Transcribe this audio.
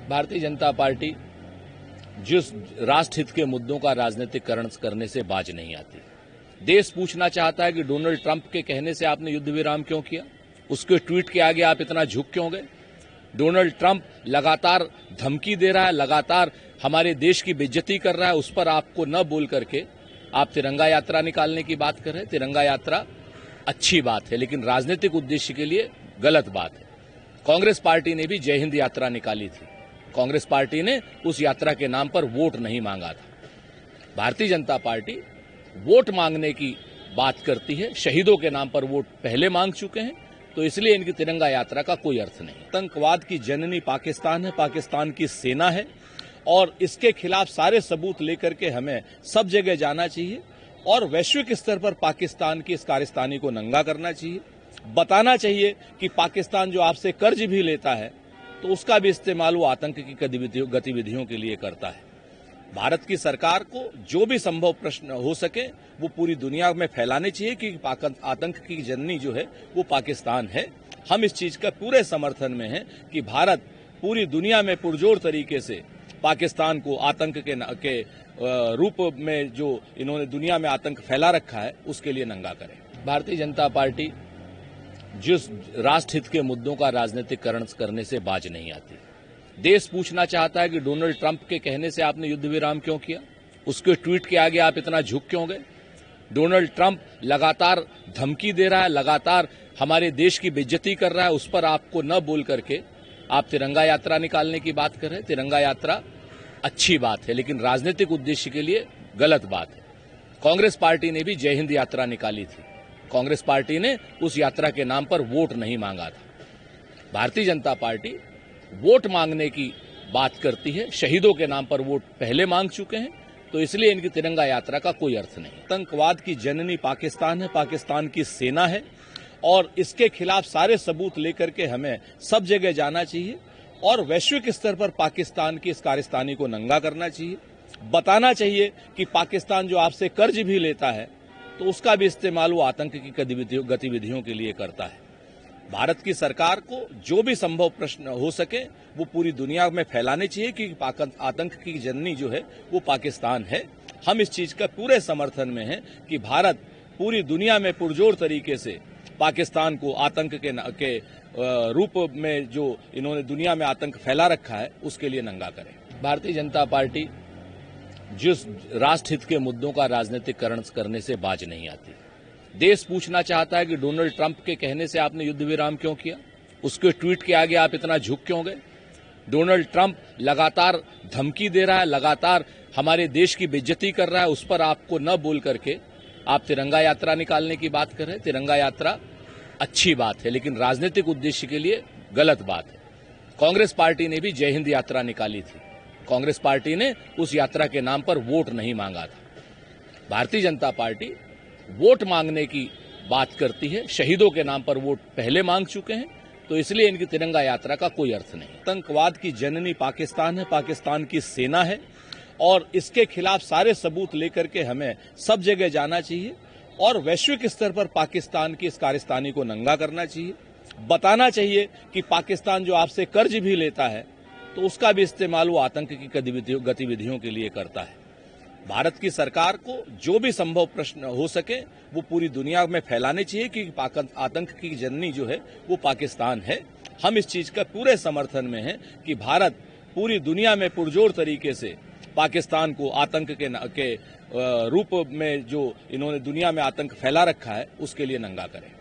Bharatiya Janata party जिस राष्ट्रहित के मुद्दों का राजनीतिकरण करने से बाज नहीं आती। देश पूछना चाहता है कि डोनाल्ड ट्रंप के कहने से आपने युद्ध विराम क्यों किया, उसके ट्वीट के आगे आप इतना झुक क्यों गए। डोनाल्ड ट्रंप लगातार धमकी दे रहा है, लगातार हमारे देश की बेइज्जती कर रहा है, उस पर आपको न बोल करके आप तिरंगा यात्रा निकालने की बात कर रहे हैं। तिरंगा यात्रा अच्छी बात है, लेकिन राजनीतिक उद्देश्य के लिए गलत बात है। कांग्रेस पार्टी ने भी जय हिंद यात्रा निकाली थी। कांग्रेस पार्टी ने उस यात्रा के नाम पर वोट नहीं मांगा था। भारतीय जनता पार्टी वोट मांगने की बात करती है। शहीदों के नाम पर वोट पहले मांग चुके हैं, तो इसलिए इनकी तिरंगा यात्रा का कोई अर्थ नहीं। आतंकवाद की जननी पाकिस्तान है, पाकिस्तान की सेना है, और इसके खिलाफ सारे सबूत लेकर के हमें सब जगह जाना चाहिए और वैश्विक स्तर पर पाकिस्तान की इस कारस्तानी को नंगा करना चाहिए। बताना चाहिए कि पाकिस्तान जो आपसे कर्ज भी लेता है तो उसका भी इस्तेमाल वो आतंक की गतिविधियों के लिए करता है। भारत की सरकार को जो भी संभव प्रश्न हो सके वो पूरी दुनिया में फैलाने चाहिए कि आतंक की जननी जो है वो पाकिस्तान है। हम इस चीज का पूरे समर्थन में हैं कि भारत पूरी दुनिया में पुरजोर तरीके से पाकिस्तान को आतंक के रूप में जो इन्होंने दुनिया में आतंक फैला रखा है उसके लिए नंगा करे। भारतीय जनता पार्टी जिस राष्ट्रहित के मुद्दों का राजनीतिकरण करने से बाज नहीं आती। देश पूछना चाहता है कि डोनाल्ड ट्रंप के कहने से आपने युद्ध विराम क्यों किया, उसके ट्वीट के आगे आप इतना झुक क्यों गए। डोनाल्ड ट्रंप लगातार धमकी दे रहा है, लगातार हमारे देश की बेइज्जती कर रहा है, उस पर आपको न बोल करके आप तिरंगा यात्रा निकालने की बात कर रहे हैं। तिरंगा यात्रा अच्छी बात है, लेकिन राजनीतिक उद्देश्य के लिए गलत बात है। कांग्रेस पार्टी ने भी जय हिंद यात्रा निकाली थी। कांग्रेस पार्टी ने उस यात्रा के नाम पर वोट नहीं मांगा था। भारतीय जनता पार्टी वोट मांगने की बात करती है। शहीदों के नाम पर वोट पहले मांग चुके हैं, तो इसलिए इनकी तिरंगा यात्रा का कोई अर्थ नहीं। आतंकवाद की जननी पाकिस्तान है, पाकिस्तान की सेना है, और इसके खिलाफ सारे सबूत लेकर के हमें सब जगह जाना चाहिए और वैश्विक स्तर पर पाकिस्तान की इस कारस्तानी को नंगा करना चाहिए। बताना चाहिए कि पाकिस्तान जो आपसे कर्ज भी लेता है तो उसका भी इस्तेमाल वो आतंक की गतिविधियों के लिए करता है। भारत की सरकार को जो भी संभव प्रश्न हो सके वो पूरी दुनिया में फैलाने चाहिए कि आतंक की जननी जो है वो पाकिस्तान है। हम इस चीज का पूरे समर्थन में हैं कि भारत पूरी दुनिया में पुरजोर तरीके से पाकिस्तान को आतंक के रूप में जो इन्होंने दुनिया में आतंक फैला रखा है उसके लिए नंगा करे। भारतीय जनता पार्टी जिस राष्ट्रहित के मुद्दों का राजनीतिकरण करने से बाज नहीं आती। देश पूछना चाहता है कि डोनाल्ड ट्रंप के कहने से आपने युद्ध विराम क्यों किया, उसके ट्वीट के आगे आप इतना झुक क्यों गए। डोनाल्ड ट्रंप लगातार धमकी दे रहा है, लगातार हमारे देश की बेइज्जती कर रहा है, उस पर आपको न बोल करके आप तिरंगा यात्रा निकालने की बात कर रहे हैं। तिरंगा यात्रा अच्छी बात है, लेकिन राजनीतिक उद्देश्य के लिए गलत बात है। कांग्रेस पार्टी ने भी जय हिंद यात्रा निकाली थी। कांग्रेस पार्टी ने उस यात्रा के नाम पर वोट नहीं मांगा था। भारतीय जनता पार्टी वोट मांगने की बात करती है। शहीदों के नाम पर वोट पहले मांग चुके हैं, तो इसलिए इनकी तिरंगा यात्रा का कोई अर्थ नहीं। आतंकवाद की जननी पाकिस्तान है, पाकिस्तान की सेना है, और इसके खिलाफ सारे सबूत लेकर के हमें सब जगह जाना चाहिए और वैश्विक स्तर पर पाकिस्तान की इस कारस्तानी को नंगा करना चाहिए। बताना चाहिए कि पाकिस्तान जो आपसे कर्ज भी लेता है तो उसका भी इस्तेमाल वो आतंक की गतिविधियों के लिए करता है। भारत की सरकार को जो भी संभव प्रश्न हो सके वो पूरी दुनिया में फैलाने चाहिए कि आतंक की जननी जो है वो पाकिस्तान है। हम इस चीज का पूरे समर्थन में हैं कि भारत पूरी दुनिया में पुरजोर तरीके से पाकिस्तान को आतंक के रूप में जो इन्होंने दुनिया में आतंक फैला रखा है उसके लिए नंगा करे।